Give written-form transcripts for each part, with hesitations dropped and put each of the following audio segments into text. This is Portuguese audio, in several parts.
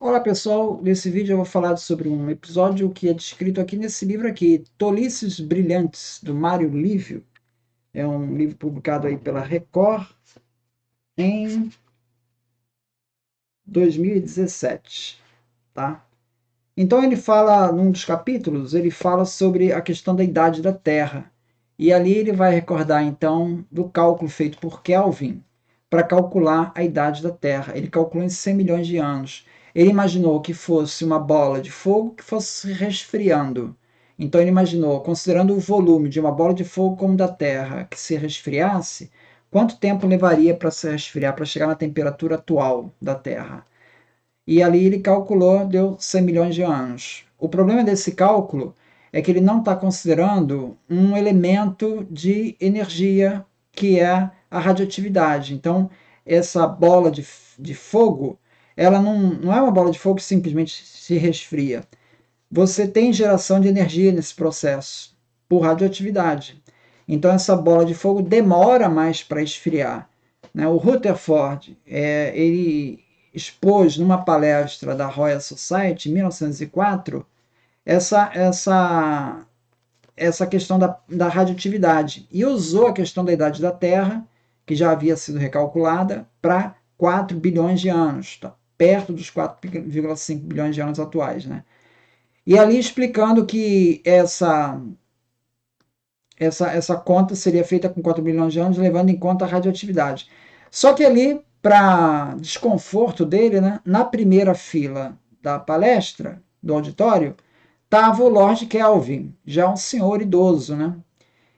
Olá pessoal, nesse vídeo eu vou falar sobre um episódio que é descrito aqui nesse livro aqui, Tolices Brilhantes, do Mário Lívio. É um livro publicado aí pela Record em 2017, tá? Então ele fala, num dos capítulos, ele fala sobre a questão da idade da Terra. E ali ele vai recordar então do cálculo feito por Kelvin para calcular a idade da Terra. Ele calculou em 100 milhões de anos. Ele imaginou que fosse uma bola de fogo que fosse se resfriando. Então ele imaginou, considerando o volume de uma bola de fogo como da Terra, que se resfriasse, quanto tempo levaria para se resfriar, para chegar na temperatura atual da Terra. E ali ele calculou, deu 100 milhões de anos. O problema desse cálculo é que ele não está considerando um elemento de energia que é a radioatividade. Então, essa bola de fogo, ela não é uma bola de fogo que simplesmente se resfria. Você tem geração de energia nesse processo, por radioatividade. Então, essa bola de fogo demora mais para esfriar. Né? O Rutherford, ele expôs numa palestra da Royal Society, em 1904, essa questão da radioatividade e usou a questão da idade da Terra, que já havia sido recalculada, para 4 bilhões de anos, tá? Perto dos 4,5 bilhões de anos atuais. Né? E ali explicando que essa conta seria feita com 4 bilhões de anos, levando em conta a radioatividade. Só que ali, para desconforto dele, né, na primeira fila da palestra, do auditório, estava o Lord Kelvin, já um senhor idoso, né?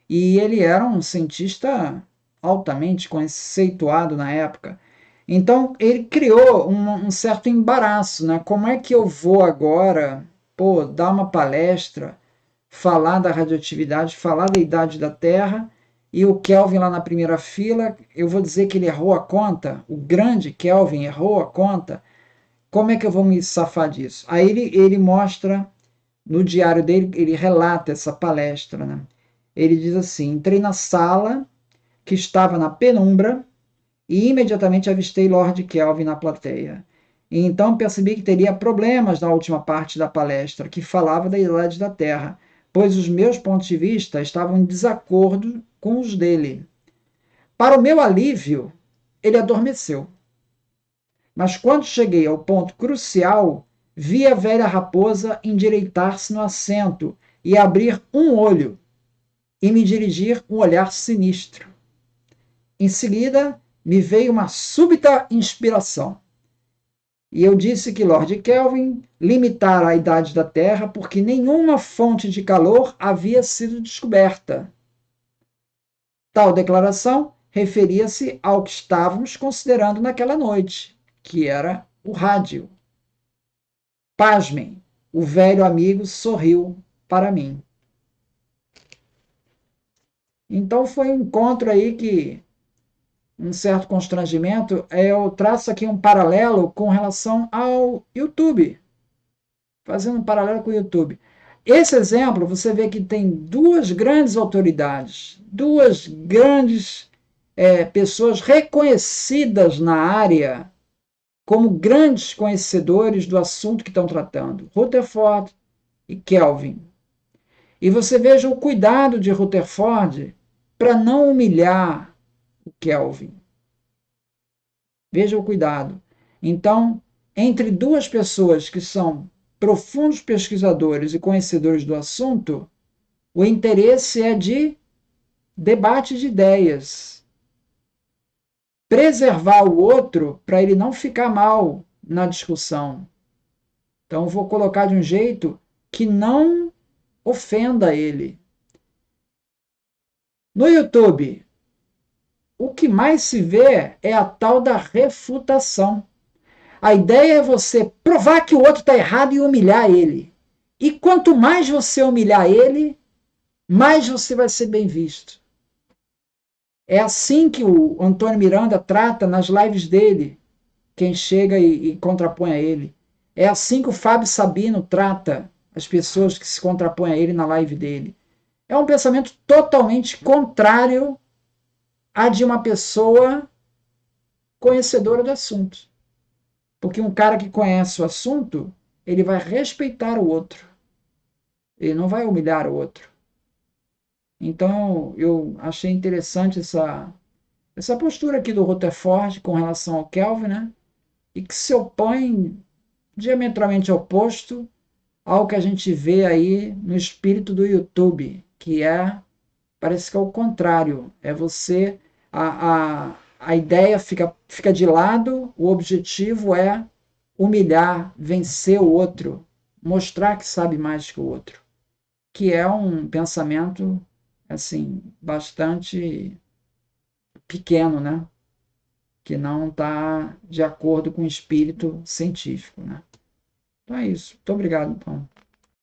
E ele era um cientista altamente conceituado na época. Então, ele criou um certo embaraço, né? Como é que eu vou agora, dar uma palestra, falar da radioatividade, falar da idade da Terra, e o Kelvin lá na primeira fila, eu vou dizer que ele errou a conta, o grande Kelvin errou a conta, como é que eu vou me safar disso? Aí ele mostra, no diário dele, ele relata essa palestra, né? Ele diz assim: entrei na sala, que estava na penumbra, e imediatamente avistei Lord Kelvin na plateia. E então percebi que teria problemas na última parte da palestra, que falava da idade da Terra, pois os meus pontos de vista estavam em desacordo com os dele. Para o meu alívio, ele adormeceu. Mas quando cheguei ao ponto crucial, vi a velha raposa endireitar-se no assento e abrir um olho e me dirigir um olhar sinistro. Em seguida, me veio uma súbita inspiração. E eu disse que Lord Kelvin limitara a idade da Terra porque nenhuma fonte de calor havia sido descoberta. Tal declaração referia-se ao que estávamos considerando naquela noite, que era o rádio. Pasmem, o velho amigo sorriu para mim. Então foi um encontro aí que um certo constrangimento. Eu traço aqui um paralelo com relação ao YouTube, fazendo um paralelo com o YouTube. Esse exemplo, você vê que tem duas grandes autoridades, duas grandes pessoas reconhecidas na área como grandes conhecedores do assunto que estão tratando, Rutherford e Kelvin. E você veja o cuidado de Rutherford para não humilhar o Kelvin. Veja o cuidado. Então, entre duas pessoas que são profundos pesquisadores e conhecedores do assunto, o interesse é de debate de ideias. Preservar o outro para ele não ficar mal na discussão. Então, vou colocar de um jeito que não ofenda ele. No YouTube, o que mais se vê é a tal da refutação. A ideia é você provar que o outro está errado e humilhar ele. E quanto mais você humilhar ele, mais você vai ser bem visto. É assim que o Antônio Miranda trata nas lives dele, quem chega e contrapõe a ele. É assim que o Fábio Sabino trata as pessoas que se contrapõem a ele na live dele. É um pensamento totalmente contrário à de uma pessoa conhecedora do assunto. Porque um cara que conhece o assunto, ele vai respeitar o outro, ele não vai humilhar o outro. Então, eu achei interessante essa postura aqui do Rutherford com relação ao Kelvin, né? E que se opõe diametralmente oposto ao que a gente vê aí no espírito do YouTube, que parece que é o contrário, é você, a ideia fica de lado, o objetivo é humilhar, vencer o outro, mostrar que sabe mais que o outro, que é um pensamento, assim, bastante pequeno, né? Que não está de acordo com o espírito científico, né? Então é isso. Muito obrigado, então.